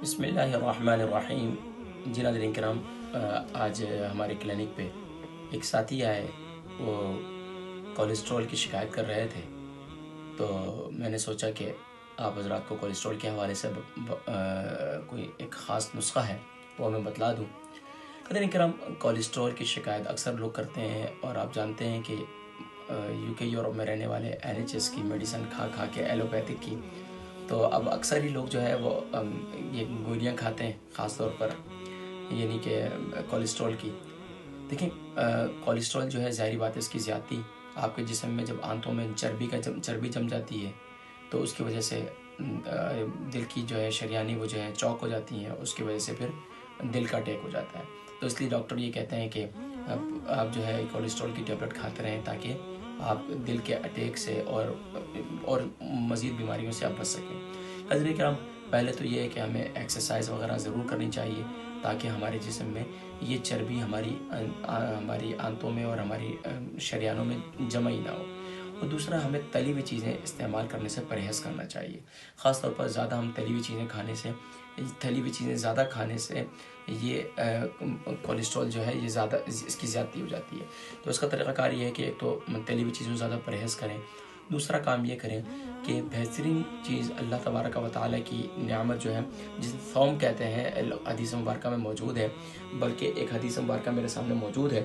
بسم اللہ الرحمن الرحیم۔ جی ناظرین کرام، آج ہمارے کلینک پہ ایک ساتھی آئے، وہ کولسٹرول کی شکایت کر رہے تھے، تو میں نے سوچا کہ آپ حضرات کو کولسٹرول کے حوالے سے کوئی ایک خاص نسخہ ہے وہ میں بتلا دوں۔ ناظرین کرام، کولسٹرول کی شکایت اکثر لوگ کرتے ہیں، اور آپ جانتے ہیں کہ UK یورپ میں رہنے والے NHS کی میڈیسن کھا کے، ایلوپیتھک کی، تو اب اکثر ہی لوگ جو ہے وہ یہ گولیاں کھاتے ہیں، خاص طور پر یعنی کہ کولسٹرول کی۔ دیکھیں، کولسٹرول جو ہے ظاہری بات ہے، اس کی زیادتی آپ کے جسم میں جب آنتوں میں چربی جم جاتی ہے تو اس کی وجہ سے دل کی جو ہے شریانی وہ جو ہے چوک ہو جاتی ہیں، اس کی وجہ سے پھر دل کا اٹیک ہو جاتا ہے۔ تو اس لیے ڈاکٹر یہ کہتے ہیں کہ آپ جو ہے کولسٹرول کی ٹیبلٹ کھاتے رہیں تاکہ آپ دل کے اٹیک سے اور مزید بیماریوں سے آپ بچ سکیں۔ حضرت کرام، پہلے تو یہ ہے کہ ہمیں ایکسرسائز وغیرہ ضرور کرنی چاہیے تاکہ ہمارے جسم میں یہ چربی ہماری آنتوں میں اور ہماری شریانوں میں جمع ہی نہ ہو۔ اور دوسرا، ہمیں تلی ہوئی چیزیں استعمال کرنے سے پرہیز کرنا چاہیے، خاص طور پر زیادہ ہم تلی ہوئی چیزیں زیادہ کھانے سے یہ کولسٹرول جو ہے یہ زیادہ اس کی زیادتی ہو جاتی ہے۔ تو اس کا طریقہ کار یہ ہے کہ ایک تو تلی ہوئی چیزوں سے زیادہ پرہیز کریں، دوسرا کام یہ کریں کہ بہترین چیز اللہ تبارک و تعالیٰ کی نعمت جو ہے، جس صوم کہتے ہیں، حدیث مبارکہ میں موجود ہے، بلکہ ایک حدیث مبارکہ میرے سامنے موجود ہے،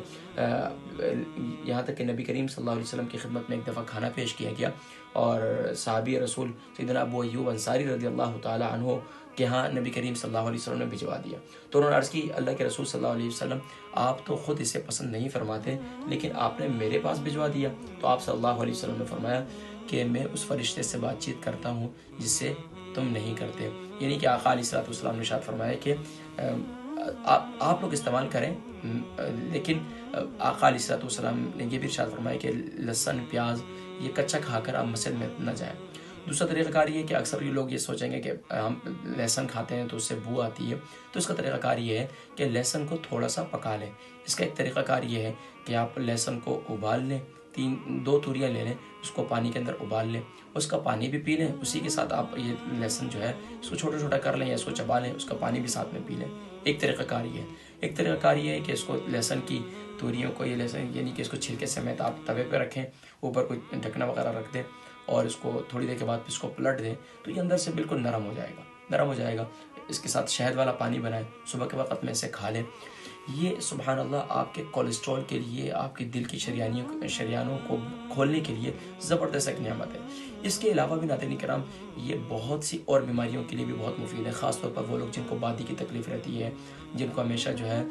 یہاں تک کہ نبی کریم صلی اللہ علیہ وسلم کی خدمت میں ایک دفعہ کھانا پیش کیا گیا، اور صحابی رسول سیدنا ابو ایوب انصاری رضی اللہ تعالیٰ عنہ کہ ہاں نبی کریم صلی اللہ علیہ وسلم نے بھجوا دیا۔ تو انہوں نے عرض کی، اللہ کے رسول صلی اللہ علیہ وسلم، آپ تو خود اسے پسند نہیں فرماتے، لیکن آپ نے میرے پاس بھجوا دیا۔ تو آپ صلی اللہ علیہ وسلم نے فرمایا کہ میں اس فرشتے سے بات چیت کرتا ہوں جس سے تم نہیں کرتے، یعنی کہ آقا علیہ السلام نے ارشاد فرمایا کہ آپ لوگ استعمال کریں، لیکن آقا علیہ السلام نے یہ بھی ارشاد فرمایا کہ لہسن پیاز یہ کچا کھا کر آپ مسجد میں نہ جائیں۔ دوسرا طریقہ کار یہ ہے کہ اکثر یہ لوگ یہ سوچیں گے کہ ہم لہسن کھاتے ہیں تو اس سے بو آتی ہے، تو اس کا طریقہ کار یہ ہے کہ لہسن کو تھوڑا سا پکا لیں۔ اس کا ایک طریقہ کار یہ ہے کہ آپ لہسن کو ابال لیں، 2 توریاں لے لیں، اس کو پانی کے اندر ابال لیں، اس کا پانی بھی پی لیں، اسی کے ساتھ آپ یہ لہسن جو ہے اس کو چھوٹا چھوٹا کر لیں یا اس کو چبا لیں، اس کا پانی بھی ساتھ میں پی لیں۔ ایک طریقہ کار یہ ہے۔ ایک طریقہ کار یہ ہے کہ اس کو لہسن کی توریوں کو، یہ لہسن یعنی کہ اس کو چھلکے سمیت آپ توے پہ رکھیں، اوپر کوئی ڈھکنا وغیرہ رکھ دیں، اور اس کو تھوڑی دیر کے بعد اس کو پلٹ دیں، تو یہ اندر سے بالکل نرم ہو جائے گا۔ اس کے ساتھ شہد والا پانی بنائیں، صبح کے وقت میں اسے کھا لیں۔ یہ سبحان اللہ آپ کے کولسٹرول کے لیے، آپ کی دل کی شریانوں کو کھولنے کے لیے زبردست ایک نعمت ہے۔ اس کے علاوہ بھی ناظرین کرام، یہ بہت سی اور بیماریوں کے لیے بھی بہت مفید ہے، خاص طور پر وہ لوگ جن کو بادی کی تکلیف رہتی ہے، جن کو ہمیشہ جو ہے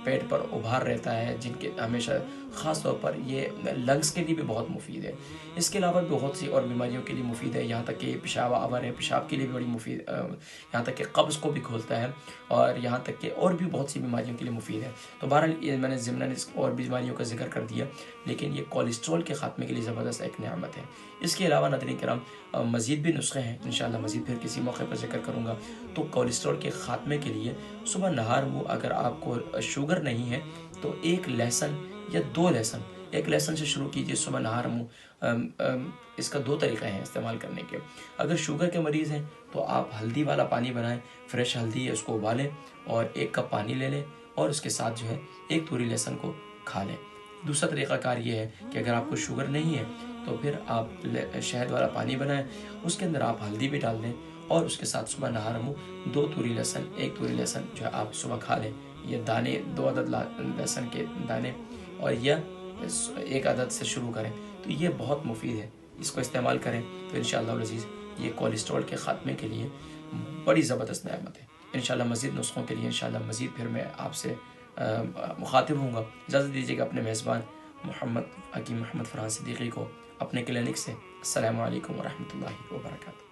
پیٹ پر ابھار رہتا ہے، جن کے ہمیشہ خاص طور پر یہ لنگس کے لیے بھی بہت مفید ہے۔ اس کے علاوہ بہت سی اور بیماریوں کے لیے مفید ہے، یہاں تک کہ پیشاب آور ہے، پیشاب کے لیے بھی بڑی مفید، یہاں تک کہ قبض کو بھی کھولتا ہے، اور یہاں تک کہ اور بھی بہت سی بیماریوں کے لیے مفید ہے۔ تو بہرحال یہ میں نے ضمناً اور بھی بیماریوں کا ذکر کر دیا، لیکن یہ کولسٹرول کے خاتمے کے لیے زبردست ایک نعمت ہے۔ اس کے علاوہ ناظرین کرام، مزید بھی نسخے ہیں، انشاءاللہ مزید پھر کسی موقع پر ذکر کروں گا۔ تو کولسٹرول کے خاتمے کے لیے صبح نہار منہ اگر آپ کو شوگر نہیں ہے تو 1 لہسن یا 2 لہسن، 1 لہسن سے شروع کیجئے صبح نہار منہ۔ اس کا 2 طریقے ہیں استعمال کرنے کے۔ اگر شوگر کے مریض ہیں تو آپ ہلدی والا پانی بنائیں، فریش ہلدی ہے اس کو ابالیں، اور 1 کپ پانی لے لیں، اور اس کے ساتھ جو ہے 1 توری لہسن کو کھا لیں۔ دوسرا طریقہ کار یہ ہے کہ اگر آپ کو شوگر نہیں ہے تو پھر آپ شہد والا پانی بنائیں، اس کے اندر آپ ہلدی بھی ڈال دیں، اور اس کے ساتھ صبح نہار منہ 2 توری لہسن، 1 توری لہسن جو ہے آپ صبح کھا لیں۔ یہ دانے 2 عدد لہسن کے دانے، اور یہ 1 عدد سے شروع کریں، تو یہ بہت مفید ہے، اس کو استعمال کریں تو انشاءاللہ العزیز یہ کولسٹرول کے خاتمے کے لیے بڑی زبردست نعمت ہے۔ انشاءاللہ مزید نسخوں کے لیے انشاءاللہ مزید پھر میں آپ سے مخاطب ہوں گا۔ اجازت دیجیے گا اپنے میزبان حکیم محمد فرحان صدیقی کو اپنے کلینک سے۔ السلام علیکم ورحمۃ اللہ وبرکاتہ۔